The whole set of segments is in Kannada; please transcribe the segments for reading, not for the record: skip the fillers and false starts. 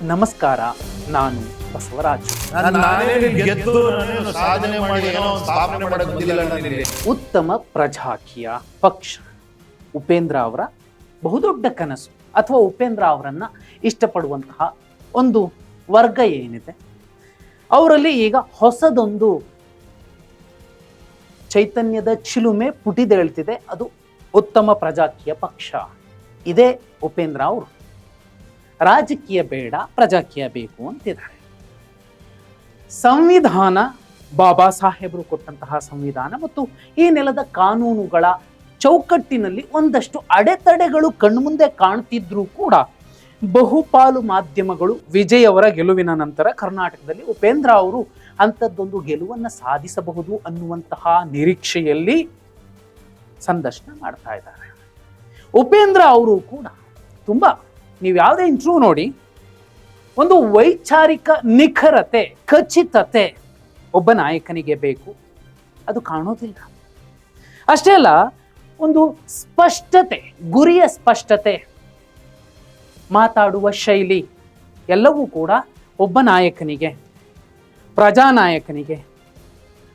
ನಮಸ್ಕಾರ, ನಾನು ಬಸವರಾಜ್. ಉತ್ತಮ ಪ್ರಜಾಕೀಯ ಪಕ್ಷ ಉಪೇಂದ್ರ ಅವರ ಬಹುದೊಡ್ಡ ಕನಸು, ಅಥವಾ ಉಪೇಂದ್ರ ಅವರನ್ನ ಇಷ್ಟಪಡುವಂತಹ ಒಂದು ವರ್ಗ ಏನಿದೆ ಅವರಲ್ಲಿ ಈಗ ಹೊಸದೊಂದು ಚೈತನ್ಯದ ಚಿಲುಮೆ ಪುಟಿದೇಳ್ತಿದೆ. ಅದು ಉತ್ತಮ ಪ್ರಜಾಕೀಯ ಪಕ್ಷ. ಇದೇ ಉಪೇಂದ್ರ ಅವರು ರಾಜಕೀಯ ಬೇಡ, ಪ್ರಜಾಕೀಯ ಬೇಕು ಅಂತಿದ್ದಾರೆ. ಸಂವಿಧಾನ, ಬಾಬಾ ಸಾಹೇಬರು ಕೊಟ್ಟಂತಹ ಸಂವಿಧಾನ ಮತ್ತು ಈ ನೆಲದ ಕಾನೂನುಗಳ ಚೌಕಟ್ಟಿನಲ್ಲಿ ಒಂದಷ್ಟು ಅಡೆತಡೆಗಳು ಕಣ್ಮುಂದೆ ಕಾಣ್ತಿದ್ರೂ ಕೂಡ ಬಹುಪಾಲು ಮಾಧ್ಯಮಗಳು ವಿಜಯ್ ಅವರ ಗೆಲುವಿನ ನಂತರ ಕರ್ನಾಟಕದಲ್ಲಿ ಉಪೇಂದ್ರ ಅವರು ಅಂಥದ್ದೊಂದು ಗೆಲುವನ್ನು ಸಾಧಿಸಬಹುದು ಅನ್ನುವಂತಹ ನಿರೀಕ್ಷೆಯಲ್ಲಿ ಸಂದರ್ಶನ ಮಾಡ್ತಾ ಇದ್ದಾರೆ. ಉಪೇಂದ್ರ ಅವರು ಕೂಡ ತುಂಬಾ, ನೀವು ಯಾವುದೇ ಇಂಟರ್ವ್ಯೂ ನೋಡಿ, ಒಂದು ವೈಚಾರಿಕ ನಿಖರತೆ, ಖಚಿತತೆ ಒಬ್ಬ ನಾಯಕನಿಗೆ ಬೇಕು, ಅದು ಕಾಣೋದಿಲ್ಲ. ಅಷ್ಟೇ ಅಲ್ಲ, ಒಂದು ಸ್ಪಷ್ಟತೆ, ಗುರಿಯ ಸ್ಪಷ್ಟತೆ, ಮಾತಾಡುವ ಶೈಲಿ ಎಲ್ಲವೂ ಕೂಡ ಒಬ್ಬ ನಾಯಕನಿಗೆ, ಪ್ರಜಾನಾಯಕನಿಗೆ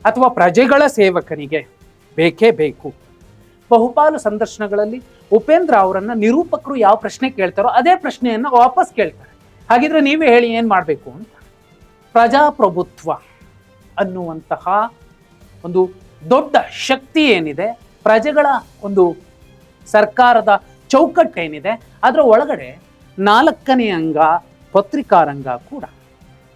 ಅಥವಾ ಪ್ರಜೆಗಳ ಸೇವಕನಿಗೆ ಬೇಕೇ ಬೇಕು. ಬಹುಪಾಲು ಸಂದರ್ಶನಗಳಲ್ಲಿ ಉಪೇಂದ್ರ ಅವರನ್ನ ನಿರೂಪಕರು ಯಾವ ಪ್ರಶ್ನೆ ಕೇಳ್ತಾರೋ ಅದೇ ಪ್ರಶ್ನೆಯನ್ನ ವಾಪಸ್ ಕೇಳ್ತಾರೆ. ಹಾಗಿದ್ರೆ ನೀವೇ ಹೇಳಿ ಏನ್ ಮಾಡಬೇಕು ಅಂತ. ಪ್ರಜಾಪ್ರಭುತ್ವ ಅನ್ನುವಂತಹ ಒಂದು ದೊಡ್ಡ ಶಕ್ತಿ ಏನಿದೆ, ಪ್ರಜೆಗಳ ಒಂದು ಸರ್ಕಾರದ ಚೌಕಟ್ಟೇನಿದೆ, ಅದರ ಒಳಗಡೆ 4ನೇ ಅಂಗ ಪತ್ರಿಕಾರಂಗ ಕೂಡ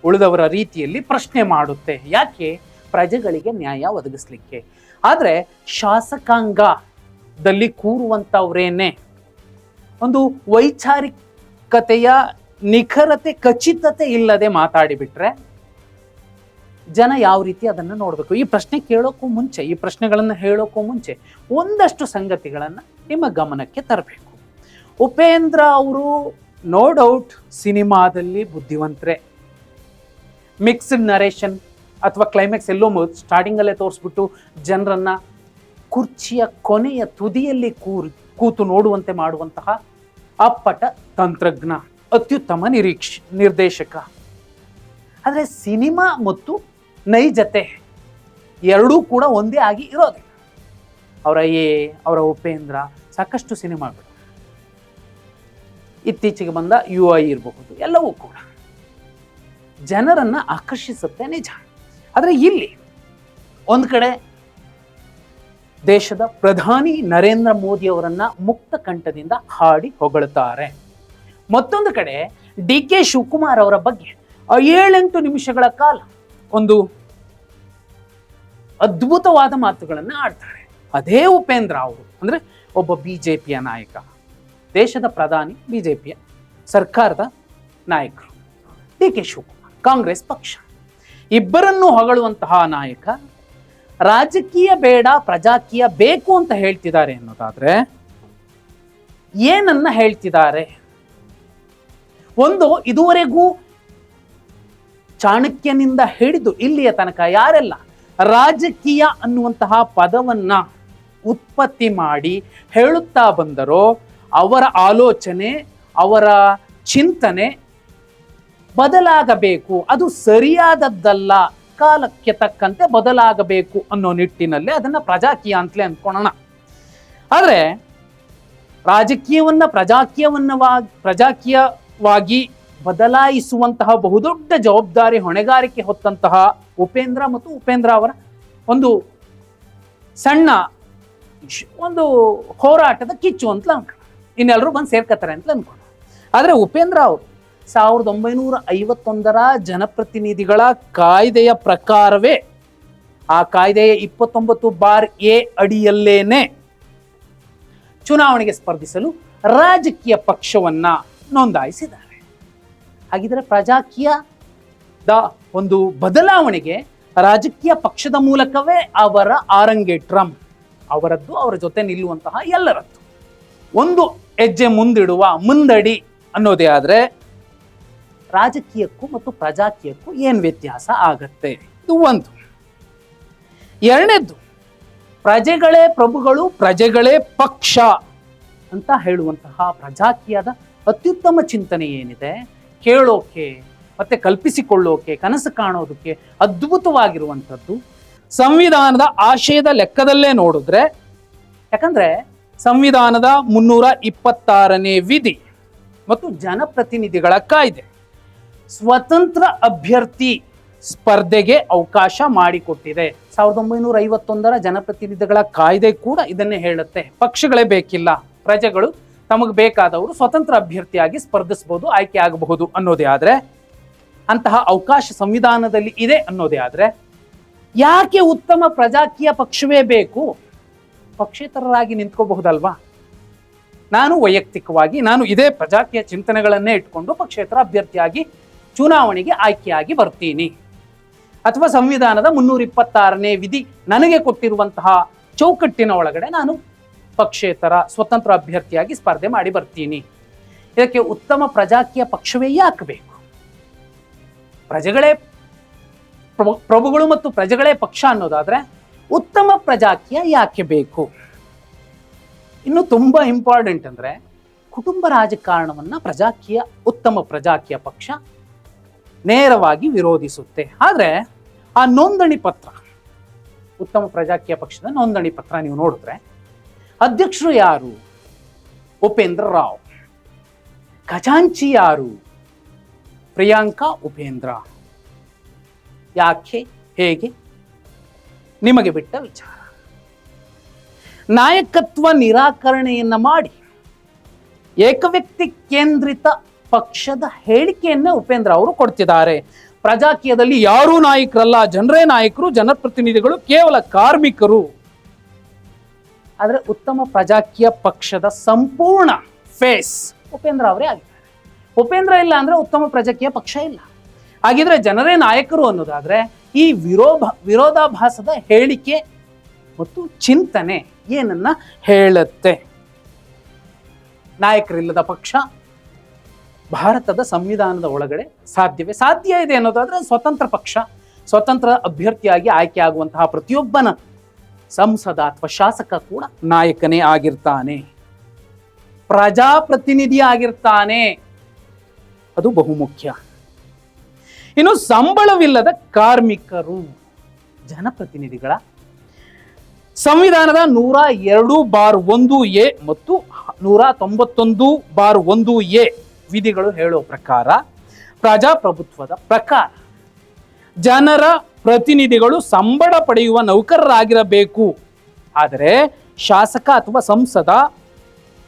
ಉಳಿದವರ ರೀತಿಯಲ್ಲಿ ಪ್ರಶ್ನೆ ಮಾಡುತ್ತೆ. ಯಾಕೆ? ಪ್ರಜೆಗಳಿಗೆ ನ್ಯಾಯ ಒದಗಿಸ್ಲಿಕ್ಕೆ. ಆದರೆ ಶಾಸಕಾಂಗದಲ್ಲಿ ಕೂರುವಂಥವ್ರೇನೆ ಒಂದು ವೈಚಾರಿಕತೆಯ ನಿಖರತೆ, ಖಚಿತತೆ ಇಲ್ಲದೆ ಮಾತಾಡಿಬಿಟ್ರೆ ಜನ ಯಾವ ರೀತಿ ಅದನ್ನು ನೋಡಬೇಕು? ಈ ಪ್ರಶ್ನೆ ಕೇಳೋಕ್ಕೂ ಮುಂಚೆ, ಈ ಪ್ರಶ್ನೆಗಳನ್ನು ಹೇಳೋಕ್ಕೂ ಮುಂಚೆ ಒಂದಷ್ಟು ಸಂಗತಿಗಳನ್ನು ನಿಮ್ಮ ಗಮನಕ್ಕೆ ತರಬೇಕು. ಉಪೇಂದ್ರ ಅವರು ನೋ ಡೌಟ್ ಸಿನಿಮಾದಲ್ಲಿ ಬುದ್ಧಿವಂತರೆ. ಮಿಕ್ಸ್ಡ್ ನರೇಷನ್ ಅಥವಾ ಕ್ಲೈಮ್ಯಾಕ್ಸ್ ಎಲ್ಲೋ ಸ್ಟಾರ್ಟಿಂಗಲ್ಲೇ ತೋರಿಸ್ಬಿಟ್ಟು ಜನರನ್ನ ಕುರ್ಚಿಯ ಕೊನೆಯ ತುದಿಯಲ್ಲಿ ಕೂತು ನೋಡುವಂತೆ ಮಾಡುವಂತಹ ಅಪ್ಪಟ ತಂತ್ರಜ್ಞ, ಅತ್ಯುತ್ತಮ ನಿರ್ದೇಶಕ. ಆದರೆ ಸಿನಿಮಾ ಮತ್ತು ನೈಜತೆ ಎರಡೂ ಕೂಡ ಒಂದೇ ಆಗಿ ಇರೋದಿಲ್ಲ. ಅವರ ಉಪೇಂದ್ರ ಸಾಕಷ್ಟು ಸಿನಿಮಾಗಳು, ಇತ್ತೀಚೆಗೆ ಬಂದ UI ಇರಬಹುದು, ಎಲ್ಲವೂ ಕೂಡ ಜನರನ್ನ ಆಕರ್ಷಿಸುತ್ತೆ, ನಿಜ. ಆದರೆ ಇಲ್ಲಿ ಒಂದು ಕಡೆ ದೇಶದ ಪ್ರಧಾನಿ ನರೇಂದ್ರ ಮೋದಿ ಅವರನ್ನ ಮುಕ್ತ ಕಂಠದಿಂದ ಹಾಡಿ ಹೊಗಳುತ್ತಾರೆ. ಮತ್ತೊಂದು ಕಡೆ DK ಶಿವಕುಮಾರ್ ಅವರ ಬಗ್ಗೆ 7-8 ನಿಮಿಷಗಳ ಕಾಲ ಒಂದು ಅದ್ಭುತವಾದ ಮಾತುಗಳನ್ನು ಆಡ್ತಾರೆ. ಅದೇ ಉಪೇಂದ್ರ ಅವರು ಅಂದ್ರೆ ಒಬ್ಬ BJPಯ ನಾಯಕ, ದೇಶದ ಪ್ರಧಾನಿ, BJPಯ ಸರ್ಕಾರದ ನಾಯಕರು. DK ಶಿವಕುಮಾರ್ ಕಾಂಗ್ರೆಸ್ ಪಕ್ಷ, ಇಬ್ಬರನ್ನು ಹೊಗಳುವಂತಹ ನಾಯಕ ರಾಜಕೀಯ ಬೇಡ, ಪ್ರಜಾಕೀಯ ಬೇಕು ಅಂತ ಹೇಳ್ತಿದ್ದಾರೆ ಅನ್ನೋದಾದ್ರೆ ಏನನ್ನ ಹೇಳ್ತಿದ್ದಾರೆ? ಒಂದು, ಇದುವರೆಗೂ ಚಾಣಕ್ಯನಿಂದ ಹಿಡಿದು ಇಲ್ಲಿಯ ತನಕ ಯಾರೆಲ್ಲ ರಾಜಕೀಯ ಅನ್ನುವಂತಹ ಪದವನ್ನ ಉತ್ಪತ್ತಿ ಮಾಡಿ ಹೇಳುತ್ತಾ ಬಂದರೋ ಅವರ ಆಲೋಚನೆ, ಅವರ ಚಿಂತನೆ ಬದಲಾಗಬೇಕು. ಅದು ಸರಿಯಾದದ್ದಲ್ಲ, ಕಾಲಕ್ಕೆ ತಕ್ಕಂತೆ ಬದಲಾಗಬೇಕು ಅನ್ನೋ ನಿಟ್ಟಿನಲ್ಲಿ ಅದನ್ನ ಪ್ರಜಾಕೀಯ ಅಂತಲೇ ಅಂದ್ಕೊಳ್ಳೋಣ. ಆದರೆ ರಾಜಕೀಯವನ್ನ ಪ್ರಜಾಕೀಯವಾಗಿ ಬದಲಾಯಿಸುವಂತಹ ಬಹುದೊಡ್ಡ ಜವಾಬ್ದಾರಿ, ಹೊಣೆಗಾರಿಕೆ ಹೊತ್ತಂತಹ ಉಪೇಂದ್ರ ಮತ್ತು ಉಪೇಂದ್ರ ಅವರ ಒಂದು ಸಣ್ಣ ಒಂದು ಹೋರಾಟದ ಕಿಚ್ಚು ಅಂತ ಅನ್ಕೊಳ್ಳೋಣ. ಇನ್ನೆಲ್ಲರೂ ಬಂದು ಸೇರ್ಕತ್ತಾರೆ ಅಂತ ಅನ್ಕೊಳ್ಳೋಣ. ಆದರೆ ಉಪೇಂದ್ರ ಅವರು 1951ರ ಜನಪ್ರತಿನಿಧಿಗಳ ಕಾಯ್ದೆಯ ಪ್ರಕಾರವೇ, ಆ ಕಾಯ್ದೆಯ 29(a) ಅಡಿಯಲ್ಲೇನೆ ಚುನಾವಣೆಗೆ ಸ್ಪರ್ಧಿಸಲು ರಾಜಕೀಯ ಪಕ್ಷವನ್ನ ನೋಂದಾಯಿಸಿದ್ದಾರೆ. ಹಾಗಿದ್ರೆ ಪ್ರಜಾಕೀಯದ ಒಂದು ಬದಲಾವಣೆಗೆ ರಾಜಕೀಯ ಪಕ್ಷದ ಮೂಲಕವೇ ಅವರ ಆರಂಗೇಟ್ರಂ, ಅವರದ್ದು, ಅವರ ಜೊತೆ ನಿಲ್ಲುವಂತಹ ಎಲ್ಲರದ್ದು. ಒಂದು ಹೆಜ್ಜೆ ಮುಂದಿಡುವ ಮುಂದಡಿ ಅನ್ನೋದೇ ಆದ್ರೆ ರಾಜಕೀಯಕ್ಕೂ ಮತ್ತು ಪ್ರಜಾಕೀಯಕ್ಕೂ ಏನ್ ವ್ಯತ್ಯಾಸ ಆಗತ್ತೆ? ಇದು ಒಂದು. ಎರಡನೇದ್ದು, ಪ್ರಜೆಗಳೇ ಪ್ರಭುಗಳು, ಪ್ರಜೆಗಳೇ ಪಕ್ಷ ಅಂತ ಹೇಳುವಂತಹ ಪ್ರಜಾಕೀಯದ ಅತ್ಯುತ್ತಮ ಚಿಂತನೆ ಏನಿದೆ, ಕೇಳೋಕೆ ಮತ್ತೆ ಕಲ್ಪಿಸಿಕೊಳ್ಳೋಕೆ, ಕನಸು ಕಾಣೋದಕ್ಕೆ ಅದ್ಭುತವಾಗಿರುವಂಥದ್ದು. ಸಂವಿಧಾನದ ಆಶಯದ ಲೆಕ್ಕದಲ್ಲೇ ನೋಡಿದ್ರೆ, ಯಾಕಂದ್ರೆ ಸಂವಿಧಾನದ 326ನೇ ವಿಧಿ ಮತ್ತು ಜನಪ್ರತಿನಿಧಿಗಳ ಕಾಯ್ದೆ ಸ್ವತಂತ್ರ ಅಭ್ಯರ್ಥಿ ಸ್ಪರ್ಧೆಗೆ ಅವಕಾಶ ಮಾಡಿಕೊಟ್ಟಿದೆ. 1951ರ ಜನಪ್ರತಿನಿಧಿಗಳ ಕಾಯ್ದೆ ಕೂಡ ಇದನ್ನೇ ಹೇಳುತ್ತೆ. ಪಕ್ಷಗಳೇ ಬೇಕಿಲ್ಲ, ಪ್ರಜೆಗಳು ತಮಗೆ ಬೇಕಾದವರು ಸ್ವತಂತ್ರ ಅಭ್ಯರ್ಥಿಯಾಗಿ ಸ್ಪರ್ಧಿಸಬಹುದು, ಆಯ್ಕೆ ಆಗಬಹುದು ಅನ್ನೋದೇ ಆದ್ರೆ, ಅಂತಹ ಅವಕಾಶ ಸಂವಿಧಾನದಲ್ಲಿ ಇದೆ ಅನ್ನೋದೇ ಆದ್ರೆ, ಯಾಕೆ ಉತ್ತಮ ಪ್ರಜಾಕೀಯ ಪಕ್ಷವೇ ಬೇಕು? ಪಕ್ಷೇತರರಾಗಿ ನಿಂತ್ಕೋಬಹುದಲ್ವಾ? ನಾನು ವೈಯಕ್ತಿಕವಾಗಿ ಇದೇ ಪ್ರಜಾಕೀಯ ಚಿಂತನೆಗಳನ್ನೇ ಇಟ್ಕೊಂಡು ಪಕ್ಷೇತರ ಅಭ್ಯರ್ಥಿಯಾಗಿ ಚುನಾವಣೆಗೆ ಆಯ್ಕೆಯಾಗಿ ಬರ್ತೀನಿ, ಅಥವಾ ಸಂವಿಧಾನದ 326ನೇ ವಿಧಿ ನನಗೆ ಕೊಟ್ಟಿರುವಂತಹ ಚೌಕಟ್ಟಿನ ಒಳಗಡೆ ನಾನು ಪಕ್ಷೇತರ ಸ್ವತಂತ್ರ ಅಭ್ಯರ್ಥಿಯಾಗಿ ಸ್ಪರ್ಧೆ ಮಾಡಿ ಬರ್ತೀನಿ. ಇದಕ್ಕೆ ಉತ್ತಮ ಪ್ರಜಾಕೀಯ ಪಕ್ಷವೇ ಯಾಕೆ ಬೇಕು? ಪ್ರಜೆಗಳೇ ಪ್ರಭುಗಳು ಮತ್ತು ಪ್ರಜೆಗಳೇ ಪಕ್ಷ ಅನ್ನೋದಾದ್ರೆ ಉತ್ತಮ ಪ್ರಜಾಕೀಯ ಯಾಕೆ ಬೇಕು? ಇನ್ನು ತುಂಬಾ ಇಂಪಾರ್ಟೆಂಟ್ ಅಂದ್ರೆ, ಕುಟುಂಬ ರಾಜಕಾರಣವನ್ನ ಉತ್ತಮ ಪ್ರಜಾಕೀಯ ಪಕ್ಷ ನೇರವಾಗಿ ವಿರೋಧಿಸುತ್ತೆ. ಆದ್ರೆ ಆ ನೋಂದಣಿ ಪತ್ರ, ಉತ್ತಮ ಪ್ರಜಾಕೀಯ ಪಕ್ಷದ ನೋಂದಣಿ ಪತ್ರ ನೀವು ನೋಡಿದ್ರೆ ಅಧ್ಯಕ್ಷರು ಯಾರು? ಉಪೇಂದ್ರ ರಾವ್. ಖಜಾಂಚಿ ಯಾರು? ಪ್ರಿಯಾಂಕಾ ಉಪೇಂದ್ರ. ಯಾಕೆ, ಹೇಗೆ? ನಿಮಗೆ ಬಿಟ್ಟ ವಿಚಾರ. ನಾಯಕತ್ವ ನಿರಾಕರಣೆಯನ್ನ ಮಾಡಿ ಏಕವ್ಯಕ್ತಿ ಕೇಂದ್ರಿತ ಪಕ್ಷದ ಹೇಳಿಕೆಯನ್ನ ಉಪೇಂದ್ರ ಅವರು ಕೊಡ್ತಿದ್ದಾರೆ. ಪ್ರಜಾಕೀಯದಲ್ಲಿ ಯಾರೂ ನಾಯಕರಲ್ಲ, ಜನರೇ ನಾಯಕರು, ಜನಪ್ರತಿನಿಧಿಗಳು ಕೇವಲ ಕಾರ್ಮಿಕರು. ಆದ್ರೆ ಉತ್ತಮ ಪ್ರಜಾಕೀಯ ಪಕ್ಷದ ಸಂಪೂರ್ಣ ಫೇಸ್ ಉಪೇಂದ್ರ ಅವರೇ ಆಗಿದ್ದಾರೆ. ಉಪೇಂದ್ರ ಇಲ್ಲ ಅಂದ್ರೆ ಉತ್ತಮ ಪ್ರಜಾಕೀಯ ಪಕ್ಷ ಇಲ್ಲ. ಹಾಗಿದ್ರೆ ಜನರೇ ನಾಯಕರು ಅನ್ನೋದಾದ್ರೆ ಈ ವಿರೋಧಾಭಾಸದ ಹೇಳಿಕೆ ಮತ್ತು ಚಿಂತನೆ ಏನನ್ನ ಹೇಳುತ್ತೆ? ನಾಯಕರಿಲ್ಲದ ಪಕ್ಷ ಭಾರತದ ಸಂವಿಧಾನದ ಒಳಗಡೆ ಸಾಧ್ಯವೇ? ಸಾಧ್ಯ ಇದೆ ಅನ್ನೋದಾದ್ರೆ ಸ್ವತಂತ್ರ ಪಕ್ಷ, ಸ್ವತಂತ್ರ ಅಭ್ಯರ್ಥಿಯಾಗಿ ಆಯ್ಕೆ ಆಗುವಂತಹ ಪ್ರತಿಯೊಬ್ಬನ ಸಂಸದ ಅಥವಾ ಶಾಸಕ ಕೂಡ ನಾಯಕನೇ ಆಗಿರ್ತಾನೆ, ಪ್ರಜಾಪ್ರತಿನಿಧಿ ಆಗಿರ್ತಾನೆ. ಅದು ಬಹುಮುಖ್ಯ. ಇನ್ನು ಸಂಬಳವಿಲ್ಲದ ಕಾರ್ಮಿಕರು, ಜನಪ್ರತಿನಿಧಿಗಳ ಸಂವಿಧಾನದ 102(1)(a) ಮತ್ತು 191(1)(a) ವಿಧಿಗಳು ಹೇಳೋ ಪ್ರಕಾರ, ಪ್ರಜಾಪ್ರಭುತ್ವದ ಪ್ರಕಾರ ಜನರ ಪ್ರತಿನಿಧಿಗಳು ಸಂಬಳ ಪಡೆಯುವ ನೌಕರರಾಗಿರಬೇಕು. ಆದರೆ ಶಾಸಕ ಅಥವಾ ಸಂಸದ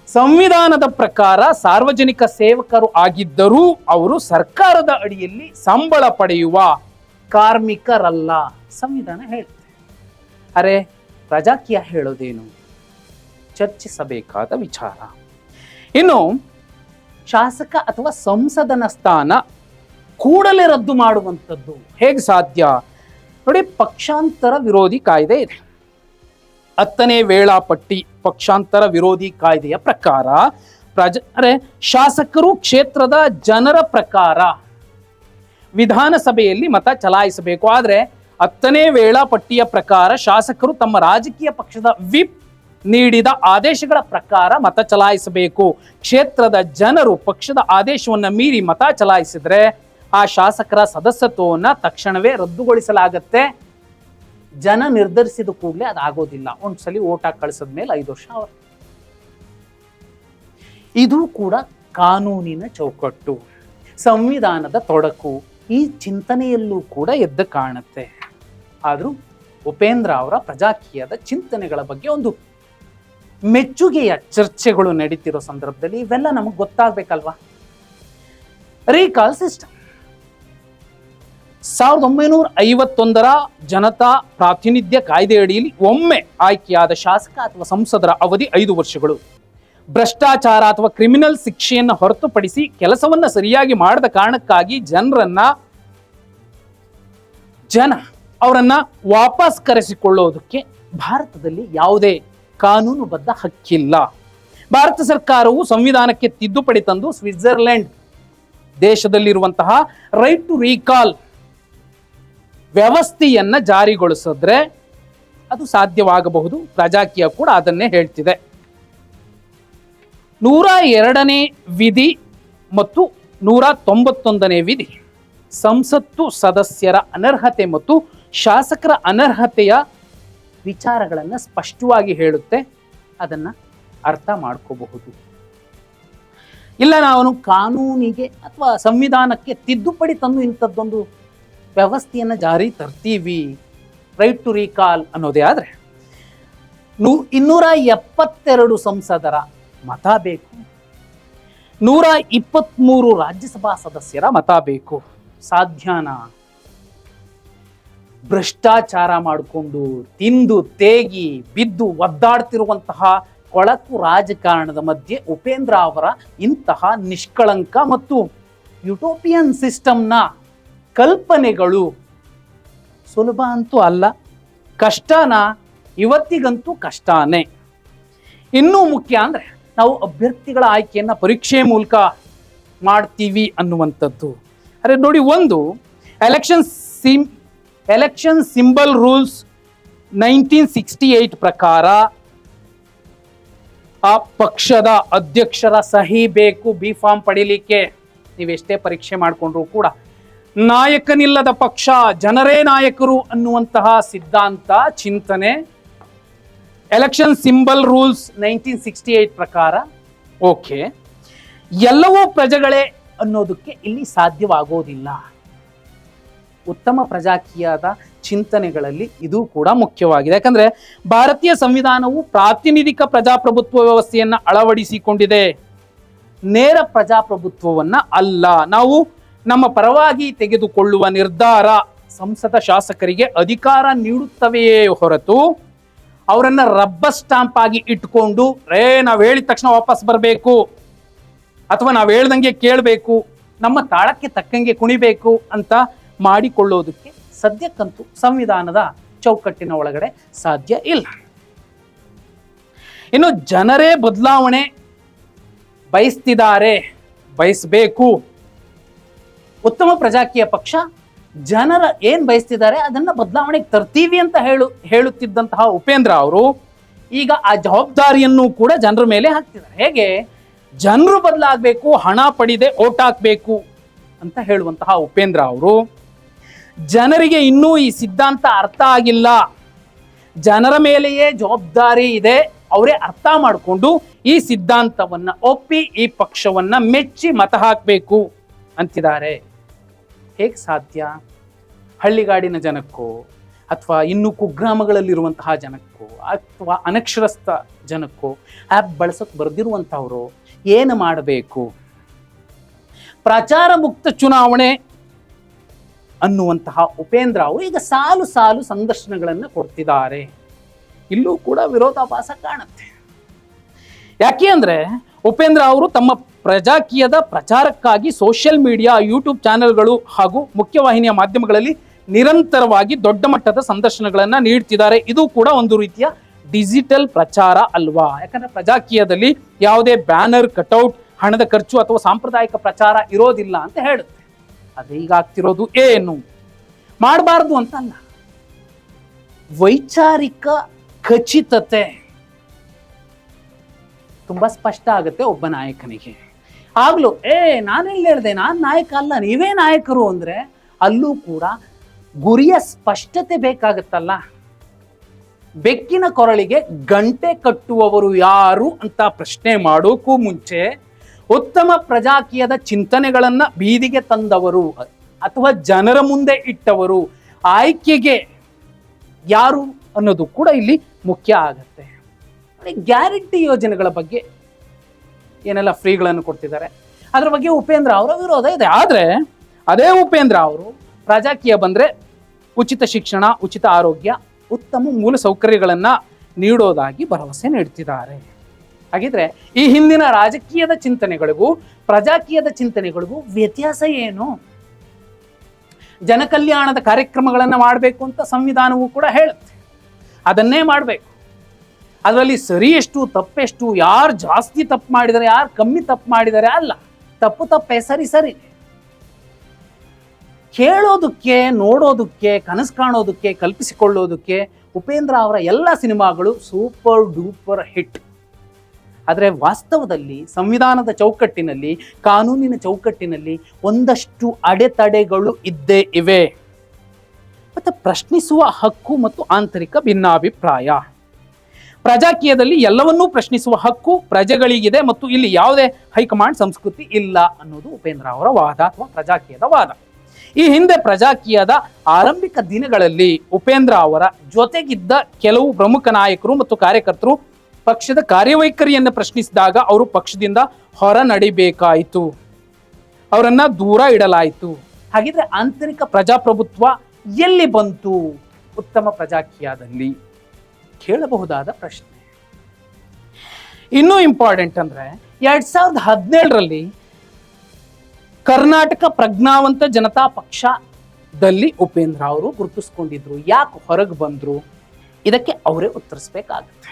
ಸಂವಿಧಾನದ ಪ್ರಕಾರ ಸಾರ್ವಜನಿಕ ಸೇವಕರು ಆಗಿದ್ದರೂ ಅವರು ಸರ್ಕಾರದ ಅಡಿಯಲ್ಲಿ ಸಂಬಳ ಪಡೆಯುವ ಕಾರ್ಮಿಕರಲ್ಲ, ಸಂವಿಧಾನ ಹೇಳುತ್ತೆ. ಅರೆ, ಪ್ರಜಾಕೀಯ ಹೇಳೋದೇನು? ಚರ್ಚಿಸಬೇಕಾದ ವಿಚಾರ. ಇನ್ನು ಶಾಸಕ ಅಥವಾ ಸಂಸದನ ಸ್ಥಾನ ಕೂಡಲೇ ರದ್ದು ಮಾಡುವಂಥದ್ದು ಹೇಗೆ ಸಾಧ್ಯ? ನೋಡಿ, ಪಕ್ಷಾಂತರ ವಿರೋಧಿ ಕಾಯ್ದೆ ಇದೆ. 10ನೇ ವೇಳಾಪಟ್ಟಿ ಪಕ್ಷಾಂತರ ವಿರೋಧಿ ಕಾಯ್ದೆಯ ಪ್ರಕಾರ ಶಾಸಕರು ಕ್ಷೇತ್ರದ ಜನರ ಪ್ರಕಾರ ವಿಧಾನಸಭೆಯಲ್ಲಿ ಮತ ಚಲಾಯಿಸಬೇಕು. ಆದ್ರೆ 10ನೇ ವೇಳಾಪಟ್ಟಿಯ ಪ್ರಕಾರ ಶಾಸಕರು ತಮ್ಮ ರಾಜಕೀಯ ಪಕ್ಷದ ವಿಪ್ ನೀಡಿದ ಆದೇಶಗಳ ಪ್ರಕಾರ ಮತ ಚಲಾಯಿಸಬೇಕು. ಕ್ಷೇತ್ರದ ಜನರು ಪಕ್ಷದ ಆದೇಶವನ್ನ ಮೀರಿ ಮತ ಚಲಾಯಿಸಿದ್ರೆ ಆ ಶಾಸಕರ ಸದಸ್ಯತ್ವವನ್ನ ತಕ್ಷಣವೇ ರದ್ದುಗೊಳಿಸಲಾಗತ್ತೆ. ಜನ ನಿರ್ಧರಿಸಿದ ಕೂಡಲೇ ಅದಾಗೋದಿಲ್ಲ. ಒಂದ್ಸಲಿ ಓಟ್ ಹಾಕಿ ಕಳಿಸಿದ್ಮೇಲೆ 5 ವರ್ಷ ಅವರು. ಇದು ಕೂಡ ಕಾನೂನಿನ ಚೌಕಟ್ಟು, ಸಂವಿಧಾನದ ತೊಡಕು ಈ ಚಿಂತನೆಯಲ್ಲೂ ಕೂಡ ಎದ್ದು ಕಾಣುತ್ತೆ. ಆದ್ರೂ ಉಪೇಂದ್ರ ಅವರ ಪ್ರಜಾಕೀಯದ ಚಿಂತನೆಗಳ ಬಗ್ಗೆ ಒಂದು ಮೆಚ್ಚುಗೆಯ ಚರ್ಚೆಗಳು ನಡೀತಿರೋ ಸಂದರ್ಭದಲ್ಲಿ ಇವೆಲ್ಲ ನಮಗೆ ಗೊತ್ತಾಗ್ಬೇಕಲ್ವಾ? ರೀಕಾಲ್ ಸಿಸ್ಟಮ್ 1951ರ ಜನತಾ ಪ್ರಾತಿನಿಧ್ಯ ಕಾಯ್ದೆ ಅಡಿಯಲ್ಲಿ ಒಮ್ಮೆ ಆಯ್ಕೆಯಾದ ಶಾಸಕ ಅಥವಾ ಸಂಸದರ ಅವಧಿ 5 ವರ್ಷಗಳು. ಭ್ರಷ್ಟಾಚಾರ ಅಥವಾ ಕ್ರಿಮಿನಲ್ ಶಿಕ್ಷೆಯನ್ನು ಹೊರತುಪಡಿಸಿ ಕೆಲಸವನ್ನ ಸರಿಯಾಗಿ ಮಾಡದ ಕಾರಣಕ್ಕಾಗಿ ಅವರನ್ನ ವಾಪಸ್ ಕರೆಸಿಕೊಳ್ಳೋದಕ್ಕೆ ಭಾರತದಲ್ಲಿ ಯಾವುದೇ ಕಾನೂನುಬದ್ಧ ಹಕ್ಕಿಲ್ಲ. ಭಾರತ ಸರ್ಕಾರವು ಸಂವಿಧಾನಕ್ಕೆ ತಿದ್ದುಪಡಿ ತಂದು ಸ್ವಿಟ್ಜರ್ಲೆಂಡ್ ದೇಶದಲ್ಲಿರುವಂತಹ ರೈಟ್ ಟು ರೀಕಾಲ್ ವ್ಯವಸ್ಥೆಯನ್ನ ಜಾರಿಗೊಳಿಸಿದ್ರೆ ಅದು ಸಾಧ್ಯವಾಗಬಹುದು. ಪ್ರಜಾಕೀಯ ಕೂಡ ಅದನ್ನೇ ಹೇಳ್ತಿದೆ. 102ನೇ ವಿಧಿ ಮತ್ತು 191ನೇ ವಿಧಿ ಸಂಸತ್ತು ಸದಸ್ಯರ ಅನರ್ಹತೆ ಮತ್ತು ಶಾಸಕರ ಅನರ್ಹತೆಯ ವಿಚಾರಗಳನ್ನು ಸ್ಪಷ್ಟವಾಗಿ ಹೇಳುತ್ತೆ. ಅದನ್ನ ಅರ್ಥ ಮಾಡ್ಕೋಬಹುದು. ಇಲ್ಲ ನಾವು ಕಾನೂನಿಗೆ ಅಥವಾ ಸಂವಿಧಾನಕ್ಕೆ ತಿದ್ದುಪಡಿ ತಂದು ಇಂಥದ್ದೊಂದು ವ್ಯವಸ್ಥೆಯನ್ನು ಜಾರಿ ತರ್ತೀವಿ, ರೈಟ್ ಟು ರೀಕಾಲ್ ಅನ್ನೋದೇ ಆದರೆ 272 ಸಂಸದರ ಮತ ಬೇಕು, 123 ರಾಜ್ಯಸಭಾ ಸದಸ್ಯರ ಮತ ಬೇಕು. ಸಾಧ್ಯನಾ? ಭ್ರಷ್ಟಾಚಾರ ಮಾಡಿಕೊಂಡು ತಿಂದು ತೇಗಿ ಬಿದ್ದು ಒದ್ದಾಡ್ತಿರುವಂತಹ ಕೊಳಕು ರಾಜಕಾರಣದ ಮಧ್ಯೆ ಉಪೇಂದ್ರ ಅವರ ಇಂತಹ ನಿಷ್ಕಳಂಕ ಮತ್ತು ಯುಟೋಪಿಯನ್ ಸಿಸ್ಟಮ್ನ ಕಲ್ಪನೆಗಳು ಸುಲಭ ಅಂತೂ ಅಲ್ಲ. ಕಷ್ಟನಾ? ಇವತ್ತಿಗಂತೂ ಕಷ್ಟನೇ. ಇನ್ನೂ ಮುಖ್ಯ ಅಂದರೆ ನಾವು ಅಭ್ಯರ್ಥಿಗಳ ಆಯ್ಕೆಯನ್ನು ಪರೀಕ್ಷೆ ಮೂಲಕ ಮಾಡ್ತೀವಿ ಅನ್ನುವಂಥದ್ದು. ಅರೆ ನೋಡಿ, ಒಂದು ಎಲೆಕ್ಷನ್ ಸಿಂಬಲ್ ರೂಲ್ಸ್ 1968 ಪ್ರಕಾರ ಆ ಪಕ್ಷದ ಅಧ್ಯಕ್ಷರ ಸಹಿ ಬೇಕು ಬಿ ಫಾರ್ಮ್ ಪಡಿಲಿಕ್ಕೆ. ನೀವೆಷ್ಟೇ ಪರೀಕ್ಷೆ ಮಾಡಿಕೊಂಡ್ರು ಕೂಡ ನಾಯಕನಿಲ್ಲದ ಪಕ್ಷ ಜನರೇ ನಾಯಕರು ಅನ್ನುವಂತಹ ಸಿದ್ಧಾಂತ ಚಿಂತನೆ ಎಲೆಕ್ಷನ್ ಸಿಂಬಲ್ ರೂಲ್ಸ್ 1968 ಪ್ರಕಾರ ಓಕೆ. ಎಲ್ಲವೂ ಪ್ರಜೆಗಳೇ ಅನ್ನೋದಕ್ಕೆ ಇಲ್ಲಿ ಸಾಧ್ಯವಾಗೋದಿಲ್ಲ. ಉತ್ತಮ ಪ್ರಜಾಕೀಯದ ಚಿಂತನೆಗಳಲ್ಲಿ ಇದು ಕೂಡ ಮುಖ್ಯವಾಗಿದೆ. ಯಾಕಂದ್ರೆ ಭಾರತೀಯ ಸಂವಿಧಾನವು ಪ್ರಾತಿನಿಧಿಕ ಪ್ರಜಾಪ್ರಭುತ್ವ ವ್ಯವಸ್ಥೆಯನ್ನ ಅಳವಡಿಸಿಕೊಂಡಿದೆ, ನೇರ ಪ್ರಜಾಪ್ರಭುತ್ವವನ್ನ ಅಲ್ಲ. ನಾವು ನಮ್ಮ ಪರವಾಗಿ ತೆಗೆದುಕೊಳ್ಳುವ ನಿರ್ಧಾರ ಸಂಸದ ಶಾಸಕರಿಗೆ ಅಧಿಕಾರ ನೀಡುತ್ತವೆಯೇ ಹೊರತು ಅವರನ್ನ ರಬ್ಬರ್ ಸ್ಟಾಂಪ್ ಆಗಿ ಇಟ್ಕೊಂಡು ನಾವ್ ಹೇಳಿದ ತಕ್ಷಣ ವಾಪಸ್ ಬರಬೇಕು ಅಥವಾ ನಾವ್ ಹೇಳ್ದಂಗೆ ಕೇಳಬೇಕು, ನಮ್ಮ ತಾಳಕ್ಕೆ ತಕ್ಕಂಗೆ ಕುಣಿಬೇಕು ಅಂತ ಮಾಡಿಕೊಳ್ಳೋದಕ್ಕೆ ಸದ್ಯಕ್ಕಂತೂ ಸಂವಿಧಾನದ ಚೌಕಟ್ಟಿನ ಒಳಗಡೆ ಸಾಧ್ಯ ಇಲ್ಲ. ಇನ್ನು ಜನರೇ ಬದಲಾವಣೆ ಬಯಸ್ತಿದ್ದಾರೆ, ಬಯಸಬೇಕು. ಉತ್ತಮ ಪ್ರಜಾಕೀಯ ಪಕ್ಷ ಜನರ ಏನ್ ಬಯಸ್ತಿದ್ದಾರೆ ಅದನ್ನ ಬದಲಾವಣೆಗೆ ತರ್ತೀವಿ ಅಂತ ಹೇಳುತ್ತಿದ್ದಂತಹ ಉಪೇಂದ್ರ ಅವರು ಈಗ ಆ ಜವಾಬ್ದಾರಿಯನ್ನು ಕೂಡ ಜನರ ಮೇಲೆ ಹಾಕ್ತಿದ್ದಾರೆ. ಹೇಗೆ? ಜನರು ಬದಲಾಗಬೇಕು, ಹಣ ಪಡೆದೆ ಓಟ್ ಹಾಕ್ಬೇಕು ಅಂತ ಹೇಳುವಂತಹ ಉಪೇಂದ್ರ ಅವರು ಜನರಿಗೆ ಇನ್ನೂ ಈ ಸಿದ್ಧಾಂತ ಅರ್ಥ ಆಗಿಲ್ಲ, ಜನರ ಮೇಲೆಯೇ ಜವಾಬ್ದಾರಿ ಇದೆ, ಅವರೇ ಅರ್ಥ ಮಾಡಿಕೊಂಡು ಈ ಸಿದ್ಧಾಂತವನ್ನ ಒಪ್ಪಿ ಈ ಪಕ್ಷವನ್ನ ಮೆಚ್ಚಿ ಮತ ಹಾಕಬೇಕು ಅಂತಿದ್ದಾರೆ. ಹೇಗೆ ಸಾಧ್ಯ? ಹಳ್ಳಿಗಾಡಿನ ಜನಕ್ಕೋ ಅಥವಾ ಇನ್ನು ಕುಗ್ರಾಮಗಳಲ್ಲಿರುವಂತಹ ಜನಕ್ಕೋ ಅಥವಾ ಅನಕ್ಷರಸ್ಥ ಜನಕ್ಕೋ ಆ್ಯಪ್ ಬಳಸೋಕೆ ಬರೆದಿರುವಂಥವರು ಏನು ಮಾಡಬೇಕು? ಪ್ರಚಾರ ಮುಕ್ತ ಚುನಾವಣೆ ಅನ್ನುವಂತಹ ಉಪೇಂದ್ರ ಅವರು ಈಗ ಸಾಲು ಸಾಲು ಸಂದರ್ಶನಗಳನ್ನು ಕೊಡ್ತಿದ್ದಾರೆ. ಇಲ್ಲೂ ಕೂಡ ವಿರೋಧಾಭಾಸ ಕಾಣುತ್ತೆ. ಯಾಕೆ ಅಂದ್ರೆ ಉಪೇಂದ್ರ ಅವರು ತಮ್ಮ ಪ್ರಜಾಕೀಯದ ಪ್ರಚಾರಕ್ಕಾಗಿ ಸೋಷಿಯಲ್ ಮೀಡಿಯಾ, ಯೂಟ್ಯೂಬ್ ಚಾನೆಲ್ಗಳು ಹಾಗೂ ಮುಖ್ಯವಾಹಿನಿಯ ಮಾಧ್ಯಮಗಳಲ್ಲಿ ನಿರಂತರವಾಗಿ ದೊಡ್ಡ ಮಟ್ಟದ ಸಂದರ್ಶನಗಳನ್ನ ನೀಡ್ತಿದ್ದಾರೆ. ಇದು ಕೂಡ ಒಂದು ರೀತಿಯ ಡಿಜಿಟಲ್ ಪ್ರಚಾರ ಅಲ್ವಾ? ಯಾಕಂದ್ರೆ ಪ್ರಜಾಕೀಯದಲ್ಲಿ ಯಾವುದೇ ಬ್ಯಾನರ್, ಕಟೌಟ್, ಹಣದ ಖರ್ಚು ಅಥವಾ ಸಾಂಪ್ರದಾಯಿಕ ಪ್ರಚಾರ ಇರೋದಿಲ್ಲ ಅಂತ ಹೇಳುತ್ತೆ. ಅದೇ ಈಗ ಆಗ್ತಿರೋದು ಏನು? ಮಾಡಬಾರ್ದು ಅಂತಲ್ಲ, ವೈಚಾರಿಕ ಖಚಿತತೆ ತುಂಬಾ ಸ್ಪಷ್ಟ ಆಗುತ್ತೆ ಒಬ್ಬ ನಾಯಕನಿಗೆ. ಆಗ್ಲೂ ನಾನೆಲ್ಲ ಹೇಳ್ದೆ, ನಾನ್ ನಾಯಕ ಅಲ್ಲ, ನೀವೇ ನಾಯಕರು ಅಂದ್ರೆ ಅಲ್ಲೂ ಕೂಡ ಗುರಿಯ ಸ್ಪಷ್ಟತೆ ಬೇಕಾಗತ್ತಲ್ಲ. ಬೆಕ್ಕಿನ ಕೊರಳಿಗೆ ಗಂಟೆ ಕಟ್ಟುವವರು ಯಾರು ಅಂತ ಪ್ರಶ್ನೆ ಮಾಡೋಕ್ಕೂ ಮುಂಚೆ ಉತ್ತಮ ಪ್ರಜಾಕೀಯದ ಚಿಂತನೆಗಳನ್ನ ಬೀದಿಗೆ ತಂದವರು ಅಥವಾ ಜನರ ಮುಂದೆ ಇಟ್ಟವರು ಆಯ್ಕೆಗೆ ಯಾರು ಅನ್ನೋದು ಕೂಡ ಇಲ್ಲಿ ಮುಖ್ಯ ಆಗತ್ತೆ. ಗ್ಯಾರಂಟಿ ಯೋಜನೆಗಳ ಬಗ್ಗೆ ಏನೆಲ್ಲ ಫ್ರೀಗಳನ್ನು ಕೊಡ್ತಿದ್ದಾರೆ ಅದ್ರ ಬಗ್ಗೆ ಉಪೇಂದ್ರ ಅವರ ವಿರೋಧ ಇದೆ. ಆದ್ರೆ ಅದೇ ಉಪೇಂದ್ರ ಅವರು ಪ್ರಜಾಕೀಯ ಬಂದ್ರೆ ಉಚಿತ ಶಿಕ್ಷಣ, ಉಚಿತ ಆರೋಗ್ಯ, ಉತ್ತಮ ಮೂಲ ಸೌಕರ್ಯಗಳನ್ನ ನೀಡೋದಾಗಿ ಭರವಸೆ ನೀಡ್ತಿದ್ದಾರೆ. ಹಾಗಿದ್ರೆ ಈ ಹಿಂದಿನ ರಾಜಕೀಯದ ಚಿಂತನೆಗಳಿಗೂ ಪ್ರಜಾಕೀಯದ ಚಿಂತನೆಗಳಿಗೂ ವ್ಯತ್ಯಾಸ ಏನು? ಜನಕಲ್ಯಾಣದ ಕಾರ್ಯಕ್ರಮಗಳನ್ನ ಮಾಡಬೇಕು ಅಂತ ಸಂವಿಧಾನವೂ ಕೂಡ ಹೇಳುತ್ತೆ, ಅದನ್ನೇ ಮಾಡಬೇಕು. ಅದರಲ್ಲಿ ಸರಿ ಎಷ್ಟು ತಪ್ಪೆಷ್ಟು, ಯಾರು ಜಾಸ್ತಿ ತಪ್ಪು ಮಾಡಿದರೆ ಯಾರು ಕಮ್ಮಿ ತಪ್ಪು ಮಾಡಿದರೆ ಅಲ್ಲ, ತಪ್ಪೇ ಸರಿ. ಕೇಳೋದಕ್ಕೆ, ನೋಡೋದಕ್ಕೆ, ಕನಸು ಕಾಣೋದಕ್ಕೆ, ಕಲ್ಪಿಸಿಕೊಳ್ಳೋದಕ್ಕೆ ಉಪೇಂದ್ರ ಅವರ ಎಲ್ಲ ಸಿನಿಮಾಗಳು ಸೂಪರ್ ಡೂಪರ್ ಹಿಟ್. ಆದರೆ ವಾಸ್ತವದಲ್ಲಿ ಸಂವಿಧಾನದ ಚೌಕಟ್ಟಿನಲ್ಲಿ, ಕಾನೂನಿನ ಚೌಕಟ್ಟಿನಲ್ಲಿ ಒಂದಷ್ಟು ಅಡೆತಡೆಗಳು ಇದ್ದೇ ಇವೆ. ಮತ್ತು ಪ್ರಶ್ನಿಸುವ ಹಕ್ಕು ಮತ್ತು ಆಂತರಿಕ ಭಿನ್ನಾಭಿಪ್ರಾಯ. ಪ್ರಜಾಕೀಯದಲ್ಲಿ ಎಲ್ಲವನ್ನೂ ಪ್ರಶ್ನಿಸುವ ಹಕ್ಕು ಪ್ರಜೆಗಳಿಗಿದೆ ಮತ್ತು ಇಲ್ಲಿ ಯಾವುದೇ ಹೈಕಮಾಂಡ್ ಸಂಸ್ಕೃತಿ ಇಲ್ಲ ಅನ್ನೋದು ಉಪೇಂದ್ರ ಅವರ ವಾದ ಅಥವಾ ಪ್ರಜಾಕೀಯದ ವಾದ. ಈ ಹಿಂದೆ ಪ್ರಜಾಕೀಯದ ಆರಂಭಿಕ ದಿನಗಳಲ್ಲಿ ಉಪೇಂದ್ರ ಅವರ ಜೊತೆಗಿದ್ದ ಕೆಲವು ಪ್ರಮುಖ ನಾಯಕರು ಮತ್ತು ಕಾರ್ಯಕರ್ತರು ಪಕ್ಷದ ಕಾರ್ಯವೈಖರಿಯನ್ನು ಪ್ರಶ್ನಿಸಿದಾಗ ಅವರು ಪಕ್ಷದಿಂದ ಹೊರ ನಡಿಬೇಕಾಯಿತು, ಅವರನ್ನ ದೂರ ಇಡಲಾಯಿತು. ಹಾಗಿದ್ರೆ ಆಂತರಿಕ ಪ್ರಜಾಪ್ರಭುತ್ವ ಎಲ್ಲಿ ಬಂತು ಉತ್ತಮ ಪ್ರಜಾಕೀಯದಲ್ಲಿ? ಕೇಳಬಹುದಾದ ಪ್ರಶ್ನೆ. ಇನ್ನೂ ಇಂಪಾರ್ಟೆಂಟ್ ಅಂದ್ರೆ 2017ರಲ್ಲಿ ಕರ್ನಾಟಕ ಪ್ರಜ್ಞಾವಂತ ಜನತಾ ಪಕ್ಷದಲ್ಲಿ ಉಪೇಂದ್ರ ಅವರು ಗುರುತಿಸ್ಕೊಂಡಿದ್ರು. ಯಾಕೆ ಹೊರಗೆ ಬಂದ್ರು? ಇದಕ್ಕೆ ಅವರೇ ಉತ್ತರಿಸಬೇಕಾಗುತ್ತೆ.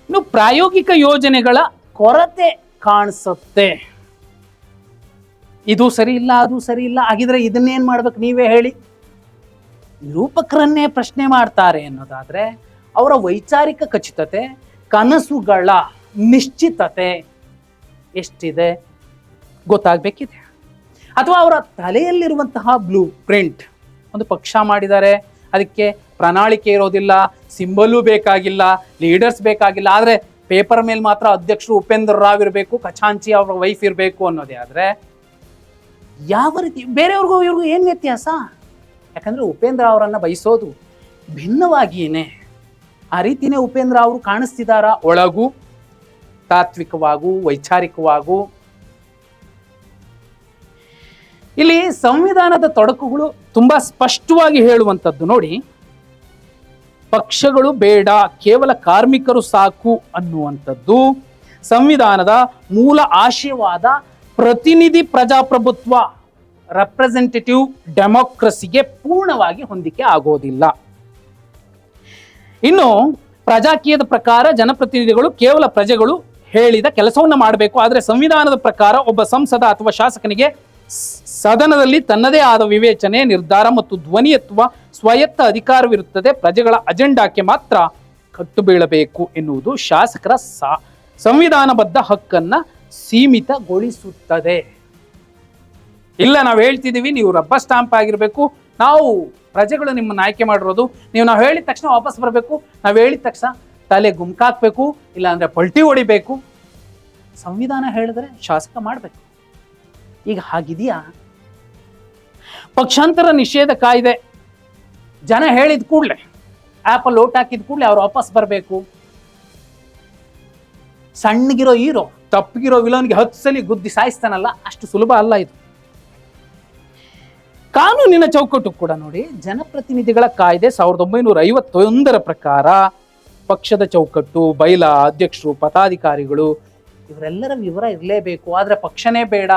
ಇನ್ನು ಪ್ರಾಯೋಗಿಕ ಯೋಜನೆಗಳ ಕೊರತೆ ಕಾಣಿಸುತ್ತೆ. ಇದು ಸರಿ ಇಲ್ಲ, ಅದು ಸರಿ ಇಲ್ಲ, ಹಾಗಿದ್ರೆ ಇದನ್ನೇನ್ ಮಾಡ್ಬೇಕು ನೀವೇ ಹೇಳಿ? ನಿರೂಪಕರನ್ನೇ ಪ್ರಶ್ನೆ ಮಾಡ್ತಾರೆ ಅನ್ನೋದಾದ್ರೆ ಅವರ ವೈಚಾರಿಕ ಖಚಿತತೆ, ಕನಸುಗಳ ನಿಶ್ಚಿತತೆ ಎಷ್ಟಿದೆ ಗೊತ್ತಾಗಬೇಕಿದೆ. ಅಥವಾ ಅವರ ತಲೆಯಲ್ಲಿರುವಂತಹ ಬ್ಲೂ ಪ್ರಿಂಟ್, ಒಂದು ಪಕ್ಷ ಮಾಡಿದ್ದಾರೆ, ಅದಕ್ಕೆ ಪ್ರಣಾಳಿಕೆ ಇರೋದಿಲ್ಲ, ಸಿಂಬಲು ಬೇಕಾಗಿಲ್ಲ, ಲೀಡರ್ಸ್ ಬೇಕಾಗಿಲ್ಲ, ಆದರೆ ಪೇಪರ್ ಮೇಲೆ ಮಾತ್ರ ಅಧ್ಯಕ್ಷರು ಉಪೇಂದ್ರ ರಾವ್ ಇರಬೇಕು, ಖಚಾಂಚಿ ಅವರ ವೈಫ್ ಇರಬೇಕು ಅನ್ನೋದೇ ಆದರೆ ಯಾವ ರೀತಿ ಬೇರೆಯವ್ರಿಗೂ ಇವ್ರಿಗೂ ಏನು ವ್ಯತ್ಯಾಸ? ಯಾಕಂದ್ರೆ ಉಪೇಂದ್ರ ಅವರನ್ನ ಬಯಸೋದು ಭಿನ್ನವಾಗಿಯೇ. ಆ ರೀತಿನೇ ಉಪೇಂದ್ರ ಅವರು ಕಾಣಿಸ್ತಿದಾರ ಒಳಗೂ, ತಾತ್ವಿಕವಾಗೂ, ವೈಚಾರಿಕವಾಗೂ. ಇಲ್ಲಿ ಸಂವಿಧಾನದ ತೊಡಕುಗಳು ತುಂಬಾ ಸ್ಪಷ್ಟವಾಗಿ ಹೇಳುವಂಥದ್ದು ನೋಡಿ. ಪಕ್ಷಗಳು ಬೇಡ, ಕೇವಲ ಕಾರ್ಮಿಕರು ಸಾಕು ಅನ್ನುವಂಥದ್ದು ಸಂವಿಧಾನದ ಮೂಲ ಆಶಯವಾದ ಪ್ರತಿನಿಧಿ ಪ್ರಜಾಪ್ರಭುತ್ವ, ರೆಪ್ರೆಸೆಂಟೇಟಿವ್ ಡೆಮೋಕ್ರಸಿಗೆ ಪೂರ್ಣವಾಗಿ ಹೊಂದಿಕೆ ಆಗೋದಿಲ್ಲ. ಇನ್ನು ಪ್ರಜಾಕೀಯದ ಪ್ರಕಾರ ಜನಪ್ರತಿನಿಧಿಗಳು ಕೇವಲ ಪ್ರಜೆಗಳು ಹೇಳಿದ ಕೆಲಸವನ್ನು ಮಾಡಬೇಕು. ಆದರೆ ಸಂವಿಧಾನದ ಪ್ರಕಾರ ಒಬ್ಬ ಸಂಸದ ಅಥವಾ ಶಾಸಕನಿಗೆ ಸದನದಲ್ಲಿ ತನ್ನದೇ ಆದ ವಿವೇಚನೆ, ನಿರ್ಧಾರ ಮತ್ತು ಧ್ವನಿ ಎತ್ತುವ ಸ್ವಾಯತ್ತ ಅಧಿಕಾರವಿರುತ್ತದೆ. ಪ್ರಜೆಗಳ ಅಜೆಂಡಾಕ್ಕೆ ಮಾತ್ರ ಕಟ್ಟು ಬೀಳಬೇಕು ಎನ್ನುವುದು ಶಾಸಕರ ಸಂವಿಧಾನಬದ್ಧ ಹಕ್ಕನ್ನ ಸೀಮಿತಗೊಳಿಸುತ್ತದೆ. ಇಲ್ಲ, ನಾವು ಹೇಳ್ತಿದ್ದೀವಿ, ನೀವು ರಬ್ಬರ್ ಸ್ಟಾಂಪ್ ಆಗಿರಬೇಕು, ನಾವು ಪ್ರಜೆಗಳು ನಿಮ್ಮನ್ನು ಆಯ್ಕೆ ಮಾಡಿರೋದು, ನಾವು ಹೇಳಿದ ತಕ್ಷಣ ವಾಪಸ್ ಬರಬೇಕು, ನಾವು ಹೇಳಿದ ತಕ್ಷಣ ತಲೆ ಗುಮ್ಕಾಕ್ಬೇಕು, ಇಲ್ಲ ಅಂದ್ರೆ ಪಲ್ಟಿ ಹೊಡಿಬೇಕು. ಸಂವಿಧಾನ ಹೇಳಿದ್ರೆ ಶಾಸಕ ಮಾಡಬೇಕು. ಈಗ ಹಾಗಿದೆಯಾ? ಪಕ್ಷಾಂತರ ನಿಷೇಧ ಕಾಯ್ದೆ ಜನ ಹೇಳಿದ ಕೂಡಲೇ, ಆಪಲ್ ಓಟ್ ಹಾಕಿದ ಕೂಡಲೇ ಅವ್ರು ವಾಪಸ್ ಬರಬೇಕು. ಸಣ್ಣಗಿರೋ ಹೀರೋ ತಪ್ಪಗಿರೋ ವಿಲನ್ಗೆ 10 ಸಲ ಗುದ್ದಿ ಸಾಯಿಸ್ತಾನಲ್ಲ, ಅಷ್ಟು ಸುಲಭ ಅಲ್ಲ ಇದು. ಕಾನೂನಿನ ಚೌಕಟ್ಟು ಕೂಡ ನೋಡಿ. ಜನಪ್ರತಿನಿಧಿಗಳ ಕಾಯ್ದೆ 1951ರ ಪ್ರಕಾರ ಪಕ್ಷದ ಚೌಕಟ್ಟು, ಬೈಲಾ, ಅಧ್ಯಕ್ಷರು, ಪದಾಧಿಕಾರಿಗಳು ಇವರೆಲ್ಲರ ವಿವರ ಇರಲೇಬೇಕು. ಆದರೆ ಪಕ್ಷನೇ ಬೇಡ,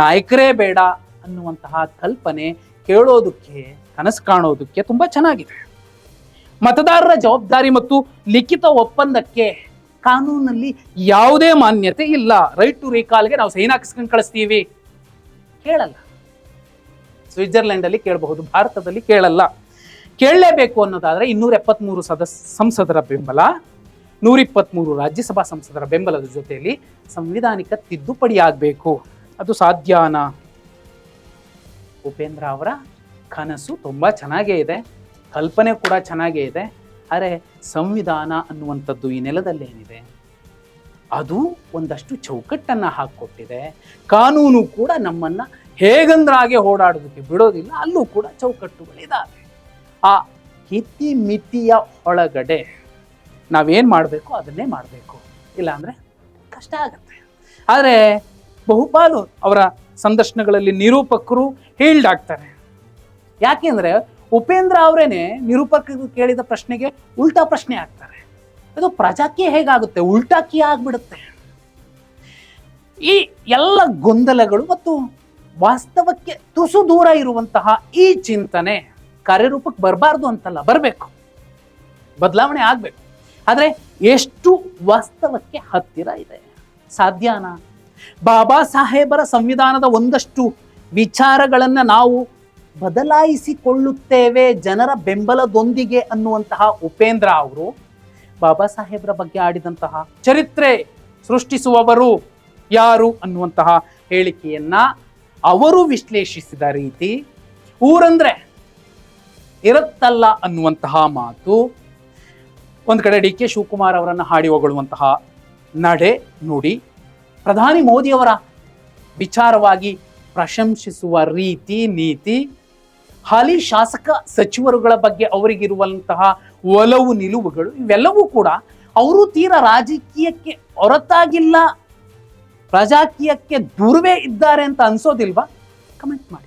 ನಾಯಕರೇ ಬೇಡ ಅನ್ನುವಂತಹ ಕಲ್ಪನೆ ಕೇಳೋದಕ್ಕೆ, ಕನಸು ಕಾಣೋದಕ್ಕೆ ತುಂಬಾ ಚೆನ್ನಾಗಿದೆ. ಮತದಾರರ ಜವಾಬ್ದಾರಿ ಮತ್ತು ಲಿಖಿತ ಒಪ್ಪಂದಕ್ಕೆ ಕಾನೂನಲ್ಲಿ ಯಾವುದೇ ಮಾನ್ಯತೆ ಇಲ್ಲ. ರೈಟ್ ಟು ರೀಕಾಲ್ಗೆ ನಾವು ಸೈನ್ ಹಾಕಿಸ್ಕೊಂಡು ಕಳಿಸ್ತೀವಿ, ಕೇಳಲ್ಲ. ಸ್ವಿಟ್ಜರ್ಲೆಂಡ್ ಅಲ್ಲಿ ಕೇಳಬಹುದು, ಭಾರತದಲ್ಲಿ ಕೇಳಲ್ಲ. ಕೇಳಲೇಬೇಕು ಅನ್ನೋದಾದ್ರೆ 273 ಸಂಸದರ ಬೆಂಬಲ, 123 ರಾಜ್ಯಸಭಾ ಸಂಸದರ ಬೆಂಬಲದ ಜೊತೆಯಲ್ಲಿ ಸಂವಿಧಾನಿಕ ತಿದ್ದುಪಡಿ ಆಗಬೇಕು. ಅದು ಸಾಧ್ಯನಾ? ಉಪೇಂದ್ರ ಅವರ ಕನಸು ತುಂಬಾ ಚೆನ್ನಾಗೇ ಇದೆ, ಕಲ್ಪನೆ ಕೂಡ ಚೆನ್ನಾಗೇ ಇದೆ. ಆದರೆ ಸಂವಿಧಾನ ಅನ್ನುವಂಥದ್ದು ಈ ನೆಲದಲ್ಲೇನಿದೆ ಅದು ಒಂದಷ್ಟು ಚೌಕಟ್ಟನ್ನ ಹಾಕಿಕೊಟ್ಟಿದೆ. ಕಾನೂನು ಕೂಡ ನಮ್ಮನ್ನ ಹೇಗಂದ್ರಾಗೆ ಓಡಾಡೋದಕ್ಕೆ ಬಿಡೋದಿಲ್ಲ, ಅಲ್ಲೂ ಕೂಡ ಚೌಕಟ್ಟುಗಳಿದ್ದಾವೆ. ಆ ಮಿತಿಯ ಒಳಗಡೆ ನಾವೇನು ಮಾಡಬೇಕು ಅದನ್ನೇ ಮಾಡಬೇಕು, ಇಲ್ಲಾಂದ್ರೆ ಕಷ್ಟ ಆಗತ್ತೆ. ಆದರೆ ಬಹುಪಾಲು ಅವರ ಸಂದರ್ಶನಗಳಲ್ಲಿ ನಿರೂಪಕರು ಹೀಲ್ಡ್ ಆಗ್ತಾರೆ. ಯಾಕೆಂದ್ರೆ ಉಪೇಂದ್ರ ಅವರೇನೆ ನಿರೂಪಕರು ಕೇಳಿದ ಪ್ರಶ್ನೆಗೆ ಉಲ್ಟಾ ಪ್ರಶ್ನೆ ಆಗ್ತಾರೆ. ಅದು ಪ್ರಜಾಕೀಯ ಹೇಗಾಗುತ್ತೆ, ಉಲ್ಟಾಕೀಯ ಆಗ್ಬಿಡುತ್ತೆ. ಈ ಎಲ್ಲ ಗೊಂದಲಗಳು ಮತ್ತು ವಾಸ್ತವಕ್ಕೆ ತುಸು ದೂರ ಇರುವಂತಹ ಈ ಚಿಂತನೆ ಕಾರ್ಯರೂಪಕ್ಕೆ ಬರಬಾರ್ದು ಅಂತಲ್ಲ, ಬರಬೇಕು, ಬದಲಾವಣೆ ಆಗ್ಬೇಕು. ಆದರೆ ಎಷ್ಟು ವಾಸ್ತವಕ್ಕೆ ಹತ್ತಿರ ಇದೆ? ಸಾಧ್ಯನಾ? ಬಾಬಾ ಸಾಹೇಬರ ಸಂವಿಧಾನದ ಒಂದಷ್ಟು ವಿಚಾರಗಳನ್ನ ನಾವು ಬದಲಾಯಿಸಿಕೊಳ್ಳುತ್ತೇವೆ ಜನರ ಬೆಂಬಲದೊಂದಿಗೆ ಅನ್ನುವಂತಹ ಉಪೇಂದ್ರ ಅವರು ಬಾಬಾ ಸಾಹೇಬರ ಬಗ್ಗೆ ಆಡಿದಂತಹ ಚರಿತ್ರೆ ಸೃಷ್ಟಿಸುವವರು ಯಾರು ಅನ್ನುವಂತಹ ಹೇಳಿಕೆಯನ್ನ ಅವರು ವಿಶ್ಲೇಷಿಸಿದ ರೀತಿ, ಊರಂದ್ರೆ ಇರುತ್ತಲ್ಲ ಅನ್ನುವಂತಹ ಮಾತು, ಒಂದು ಕಡೆ ಡಿ ಕೆ ಶಿವಕುಮಾರ್ ಅವರನ್ನು ಹಾಡಿ ಹೊಗಳುವಂತಹ ನಡೆ ನುಡಿ, ಪ್ರಧಾನಿ ಮೋದಿಯವರ ವಿಚಾರವಾಗಿ ಪ್ರಶಂಸಿಸುವ ರೀತಿ ನೀತಿ, ಹಾಲಿ ಶಾಸಕ ಸಚಿವರುಗಳ ಬಗ್ಗೆ ಅವರಿಗಿರುವಂತಹ ಒಲವು ನಿಲುವುಗಳು, ಇವೆಲ್ಲವೂ ಕೂಡ ಅವರು ತೀರಾ ರಾಜಕೀಯಕ್ಕೆ ಹೊರತಾಗಿಲ್ಲ, ಪ್ರಜಾಕೀಯಕ್ಕೆ ದೂರವೇ ಇದ್ದಾರೆ ಅಂತ ಅನ್ಸೋದಿಲ್ವಾ? ಕಮೆಂಟ್ ಮಾಡಿ.